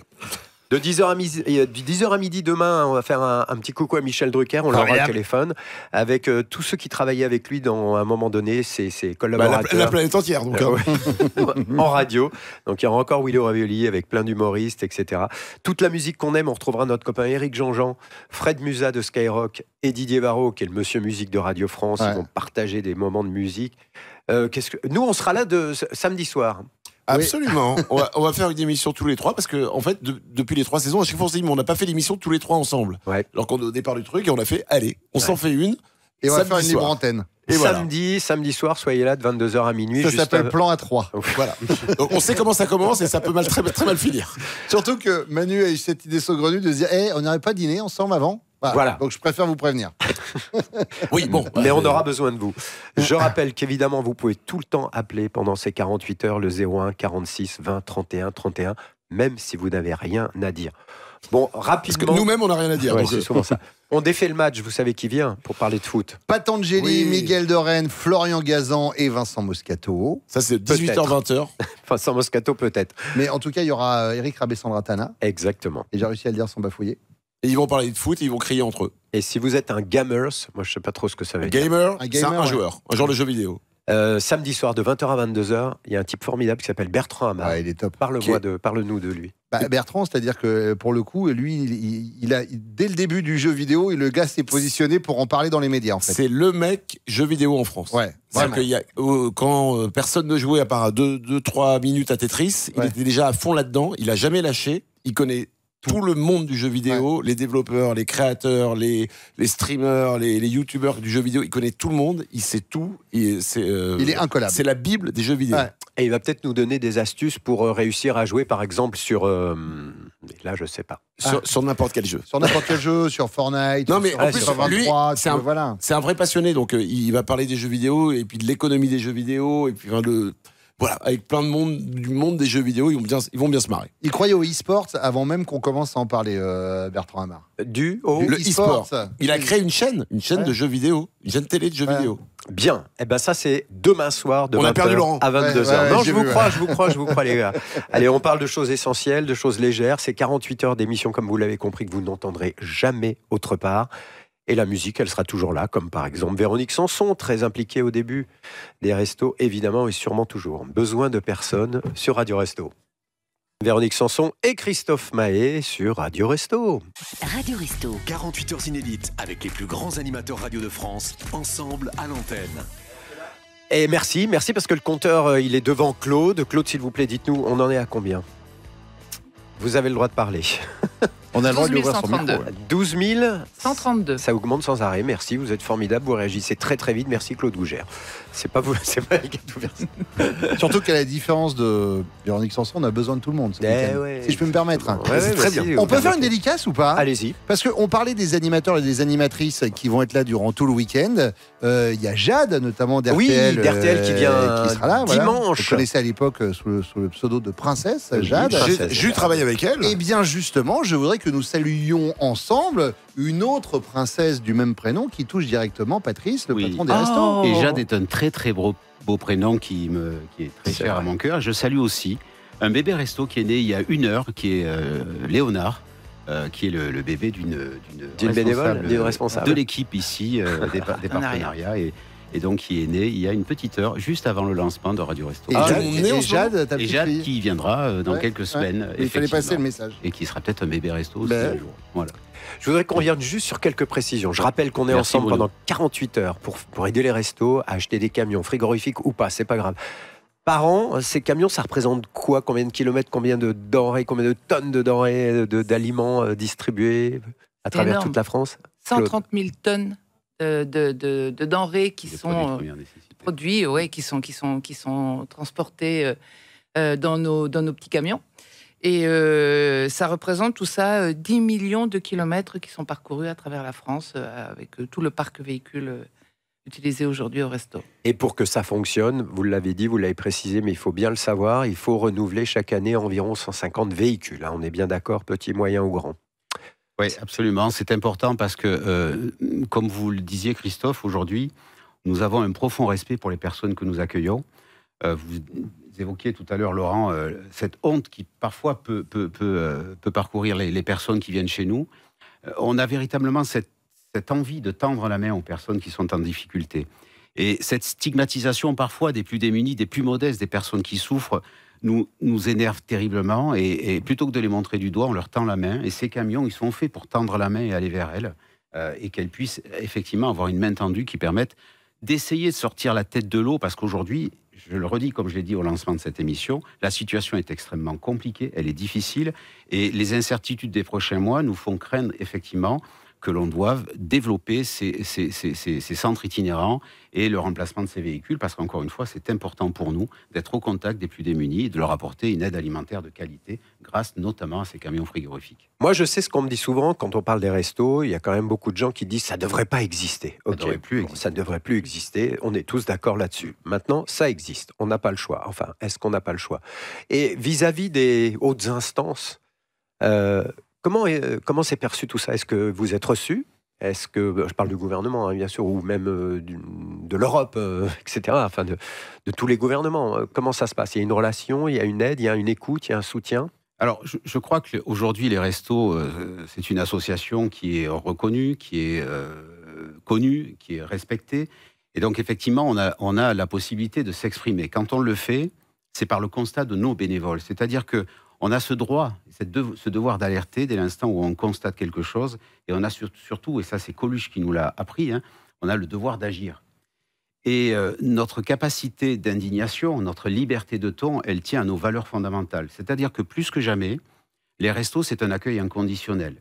De 10h à midi demain, on va faire un petit coucou à Michel Drucker, on l'aura au téléphone, avec tous ceux qui travaillaient avec lui dans un moment donné, ses collaborateurs. La planète entière, donc. En radio. Donc il y aura encore Willow Ravioli avec plein d'humoristes, etc. Toute la musique qu'on aime, on retrouvera notre copain Éric Jean-Jean, Fred Musa de Skyrock et Didier Varro, qui est le monsieur musique de Radio France. Ils vont partager des moments de musique. Nous, on sera là samedi soir. Absolument. On va faire une émission tous les trois parce que, en fait, depuis les 3 saisons, à chaque fois on s'est dit, mais on n'a pas fait l'émission tous les 3 ensemble. Alors qu'on est au départ du truc et on a fait, allez, on s'en fait une. Et on va faire une libre antenne. Et samedi soir, soyez là de 22h à minuit. Ça s'appelle Plan A3. Voilà. Donc on sait comment ça commence et ça peut très mal finir. Surtout que Manu a eu cette idée saugrenue de se dire, on n'aurait pas dîné ensemble avant. Voilà. Donc je préfère vous prévenir. Oui, bon. Mais on aura besoin de vous. Je rappelle qu'évidemment, vous pouvez tout le temps appeler pendant ces 48 heures le 01 46 20 31 31, même si vous n'avez rien à dire. Bon, Parce rapidement. que nous-mêmes, on n'a rien à dire. Ouais, donc, c'est souvent ça. On défait le match, vous savez qui vient pour parler de foot. Patangeli, Oui. Miguel de Rennes, Florian Gazan et Vincent Moscato. ça, c'est 18h-20h. Enfin, sans Moscato peut-être. Mais en tout cas, il y aura Eric Rabessandratana. Exactement. Et j'ai réussi à le dire sans bafouiller. Et ils vont parler de foot et ils vont crier entre eux. Et si vous êtes un gamers, moi je sais pas trop ce que ça veut dire. Gamer, Un c'est gamer, un ouais. joueur de jeu vidéo. Samedi soir de 20h à 22h, il y a un type formidable qui s'appelle Bertrand Hamar. Ah, il est top. Parle-nous de lui. Bah, Bertrand, c'est-à-dire que pour le coup, lui, dès le début du jeu vidéo, le gars s'est positionné pour en parler dans les médias, en fait. C'est le mec jeu vidéo en France. Ouais, C'est-à-dire vraiment. quand personne ne jouait à part 2-3 minutes à Tetris, il Ouais. était déjà à fond là-dedans, il a jamais lâché, il connaît tout le monde du jeu vidéo, les développeurs, les créateurs, les streamers, les youtubeurs du jeu vidéo, il connaît tout le monde, il sait tout, il est incollable. C'est la bible des jeux vidéo. Ouais. Et il va peut-être nous donner des astuces pour réussir à jouer, par exemple, sur... là, je sais pas. Sur n'importe quel jeu. Sur n'importe quel jeu, sur Fortnite, Non, mais sur, en plus, sur 23, lui, c'est un- voilà. C'est un vrai passionné, donc il va parler des jeux vidéo et puis de l'économie des jeux vidéo et puis voilà, avec plein de monde du monde des jeux vidéo, ils vont bien se marrer. Il croyait au e-sport avant même qu'on commence à en parler, Bertrand Hamar. Du Le e-sport. Il a créé une chaîne Ouais. de jeux vidéo, une chaîne télé de jeux Ouais. vidéo. Bien. Eh ben ça, c'est demain soir de On a 20h perdu Laurent. à 22h. Ouais, non, j'ai je vous vu, crois, ouais. je vous crois, les gars. Allez, on parle de choses essentielles, de choses légères. C'est 48 heures d'émission, comme vous l'avez compris, que vous n'entendrez jamais autre part. Et la musique, elle sera toujours là, comme par exemple Véronique Sanson, très impliquée au début des restos, évidemment, et sûrement toujours. Besoin de personnes sur Radio Resto. Véronique Sanson et Christophe Mahé sur Radio Resto. Radio Resto. 48 heures inédites avec les plus grands animateurs radio de France, ensemble à l'antenne. Et merci parce que le compteur, il est devant Claude. Claude, s'il vous plaît, dites-nous, on en est à combien ? Vous avez le droit de parler. On a le droit de 12 l'ouvrir son micro. 132. 12 000 132. Ça augmente sans arrêt. Merci, vous êtes formidable, vous réagissez très très vite. Merci Claude Gougère. C'est pas vous, c'est pas elle qui a tout versé. Surtout qu'à la différence de Véronique Sanson, on a besoin de tout le monde. ce Eh week-end. ouais. Si je peux me permettre. Ouais, ouais, très merci, bien. vous On peut faire une permettez. dédicace ou pas? Allez-y. Parce qu'on parlait des animateurs et des animatrices qui vont être là durant tout le week-end. Il y a Jade, notamment d'RTL. Oui, d'RTL qui vient qui sera là, voilà. dimanche. Vous connaissez à l'époque sous le pseudo de Princesse, Jade. Princesse. Jules travaille avec elle. Eh bien, justement, je voudrais que nous saluions ensemble une autre princesse du même prénom qui touche directement Patrice, le Oui. patron des restos. Et Jade est un très très beau prénom qui est très C'est cher à vrai. mon cœur. Je salue aussi un bébé resto qui est né il y a 1 heure, qui est Léonard, qui est le bébé d'une bénévole, responsable, d'une responsable. de l'équipe ici, des partenariats. Et donc qui est né il y a une petite heure, juste avant le lancement de Radio Resto. Et Ah, Jade, on est en et ce Jade, ta Et petite Jade fille. qui viendra dans Ouais, quelques ouais. semaines. Il fallait passer le effectivement. message. Et qui sera peut-être un bébé resto aussi Ben. un jour. Voilà. Je voudrais qu'on revienne juste sur quelques précisions. Je rappelle qu'on est Merci, ensemble Bruno. pendant 48 heures pour aider les restos à acheter des camions frigorifiques ou pas, c'est pas grave. Par an, ces camions, ça représente quoi? Combien de kilomètres, combien de denrées, combien de tonnes de denrées, d'aliments distribués à travers Énorme. toute la France? 130 000 tonnes de denrées qui Des sont produits de première nécessité. produits, ouais, qui sont transportés dans nos petits camions. Et ça représente tout ça 10 millions de kilomètres qui sont parcourus à travers la France avec tout le parc véhicule utilisé aujourd'hui au resto. Et pour que ça fonctionne, vous l'avez dit, vous l'avez précisé, mais il faut bien le savoir, il faut renouveler chaque année environ 150 véhicules. Hein. On est bien d'accord, petit, moyen ou grand. Oui, absolument. C'est important parce que, comme vous le disiez, Christophe, aujourd'hui, nous avons un profond respect pour les personnes que nous accueillons. Vous évoquiez tout à l'heure, Laurent, cette honte qui parfois peut parcourir les personnes qui viennent chez nous. On a véritablement cette envie de tendre la main aux personnes qui sont en difficulté. Et cette stigmatisation parfois des plus démunis, des plus modestes, des personnes qui souffrent, nous énerve terriblement. Et plutôt que de les montrer du doigt, on leur tend la main. Et ces camions, ils sont faits pour tendre la main et aller vers elles. Et qu'elles puissent effectivement avoir une main tendue qui permette d'essayer de sortir la tête de l'eau. Parce qu'aujourd'hui, je le redis comme je l'ai dit au lancement de cette émission, la situation est extrêmement compliquée, elle est difficile. Et les incertitudes des prochains mois nous font craindre effectivement que l'on doive développer ces centres itinérants et le remplacement de ces véhicules, parce qu'encore une fois, c'est important pour nous d'être au contact des plus démunis et de leur apporter une aide alimentaire de qualité, grâce notamment à ces camions frigorifiques. Moi, je sais ce qu'on me dit souvent quand on parle des restos, il y a quand même beaucoup de gens qui disent ça ne devrait pas exister. Ça Ok, devrait plus exister. ça ne devrait plus exister, on est tous d'accord là-dessus. Maintenant, ça existe, on n'a pas le choix. Enfin, est-ce qu'on n'a pas le choix? Et vis-à-vis des hautes instances, Comment c'est perçu tout ça? Est-ce que vous êtes reçu? Est-ce que, je parle du gouvernement, hein, bien sûr, ou même de l'Europe, etc., enfin de tous les gouvernements. Comment ça se passe? Il y a une relation, il y a une aide, il y a une écoute, il y a un soutien? Alors, je crois qu'aujourd'hui, les Restos, c'est une association qui est reconnue, qui est connue, qui est respectée. Et donc, effectivement, on a la possibilité de s'exprimer. Quand on le fait, c'est par le constat de nos bénévoles. C'est-à-dire qu'on a ce droit, ce devoir d'alerter dès l'instant où on constate quelque chose. Et on a surtout, et ça c'est Coluche qui nous l'a appris, hein, on a le devoir d'agir. Et notre capacité d'indignation, notre liberté de ton, elle tient à nos valeurs fondamentales. C'est-à-dire que plus que jamais, les restos, c'est un accueil inconditionnel.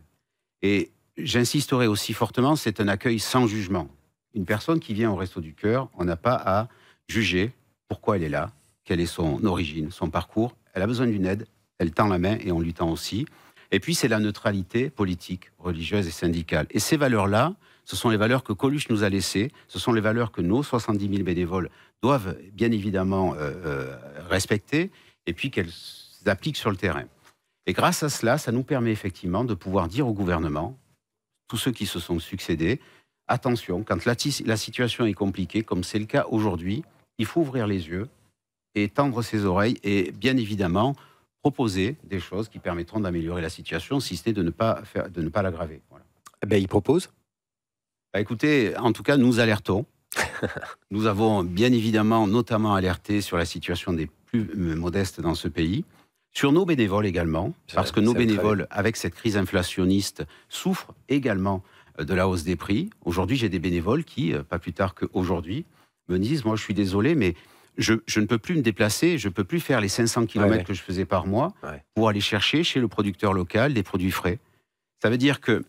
Et j'insisterai aussi fortement, c'est un accueil sans jugement. Une personne qui vient au Resto du Cœur, on n'a pas à juger pourquoi elle est là, quelle est son origine, son parcours. Elle a besoin d'une aide, elle tend la main et on lui tend aussi. Et puis, c'est la neutralité politique, religieuse et syndicale. Et ces valeurs-là, ce sont les valeurs que Coluche nous a laissées, ce sont les valeurs que nos 70 000 bénévoles doivent bien évidemment respecter, et puis qu'elles s'appliquent sur le terrain. Et grâce à cela, ça nous permet effectivement de pouvoir dire au gouvernement, tous ceux qui se sont succédés, attention, quand la situation est compliquée, comme c'est le cas aujourd'hui, il faut ouvrir les yeux et tendre ses oreilles, et bien évidemment proposer des choses qui permettront d'améliorer la situation, si ce n'est de ne pas l'aggraver. Voilà. Ben, il propose. Bah, écoutez, en tout cas, nous alertons. Nous avons bien évidemment notamment alerté sur la situation des plus modestes dans ce pays, sur nos bénévoles également, parce que nos bénévoles, avec cette crise inflationniste, souffrent également de la hausse des prix. Aujourd'hui, j'ai des bénévoles qui, pas plus tard qu'aujourd'hui, me disent « Moi, je suis désolé, mais je ne peux plus me déplacer, je ne peux plus faire les 500 km que je faisais par mois pour aller chercher chez le producteur local des produits frais. » Ça veut dire que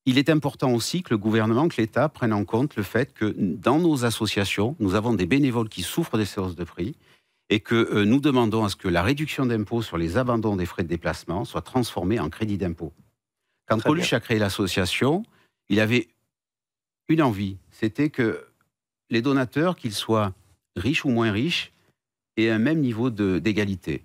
il est important aussi que le gouvernement, que l'État prenne en compte le fait que dans nos associations, nous avons des bénévoles qui souffrent de ces hausses de prix et que nous demandons à ce que la réduction d'impôt sur les abandons des frais de déplacement soit transformée en crédit d'impôt. Quand Coluche a créé l'association, il avait une envie, c'était que les donateurs, qu'ils soient riches ou moins riches, aient un même niveau d'égalité.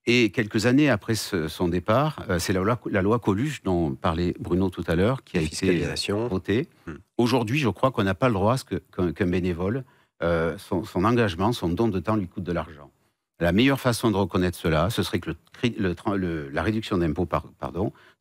Et quelques années après son départ, c'est la loi Coluche dont parlait Bruno tout à l'heure, qui a été votée. Aujourd'hui, je crois qu'on n'a pas le droit à ce qu'un bénévole, son engagement, son don de temps lui coûte de l'argent. La meilleure façon de reconnaître cela, ce serait que la réduction d'impôt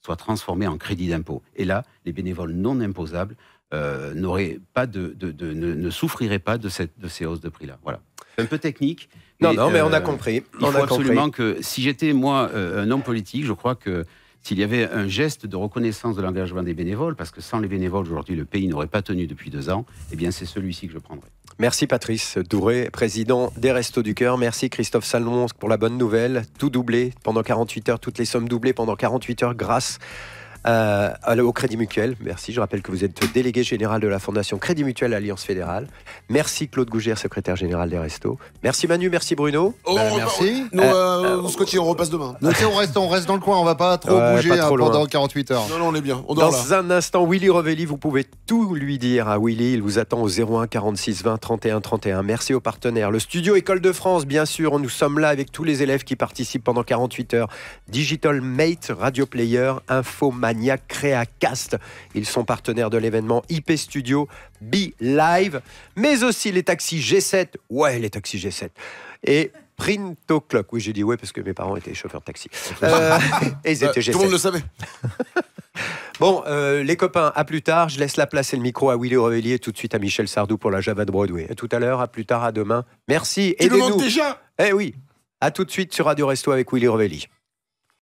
soit transformée en crédit d'impôt. Et là, les bénévoles non imposables ne souffriraient pas de ces hausses de prix-là. Voilà. C'est un peu technique. Non, mais on a compris. Il faut absolument que, si j'étais, moi, un homme politique, je crois que s'il y avait un geste de reconnaissance de l'engagement des bénévoles, parce que sans les bénévoles, aujourd'hui, le pays n'aurait pas tenu depuis 2 ans, eh bien, c'est celui-ci que je prendrais. Merci Patrice Douré, président des Restos du Cœur. Merci Christophe Salmon pour la bonne nouvelle. Tout doublé pendant 48 heures, toutes les sommes doublées pendant 48 heures grâce au Crédit Mutuel. Merci, je rappelle que vous êtes délégué général de la Fondation Crédit Mutuel Alliance Fédérale. Merci Claude Gougère, secrétaire général des Restos. Merci Manu, merci Bruno. Merci. Scotty, on repasse demain. On reste dans le coin, on va pas trop bouger pendant 48 heures. Non, on est bien. On dort dans un instant, Willy Revelli, vous pouvez tout lui dire à Willy. Il vous attend au 01 46 20 31 31. Merci aux partenaires. Le studio École de France, bien sûr. Nous sommes là avec tous les élèves qui participent pendant 48 heures. Digital Mate, Radio Player, Infomania, Créacast. Ils sont partenaires de l'événement IP Studio, Be Live, mais aussi les taxis G7. Ouais, les taxis G7. Et Printo Clock. Oui, j'ai dit ouais parce que mes parents étaient chauffeurs de taxi. Et ils étaient G7. Tout le monde le savait. Bon, les copains, à plus tard. Je laisse la place et le micro à Willy Revelli et tout de suite à Michel Sardou pour la Java de Broadway. À tout à l'heure, à plus tard, à demain. Merci. Tu le aidez-nous. manques déjà ? Eh oui. À tout de suite sur Radio Resto avec Willy Revelli.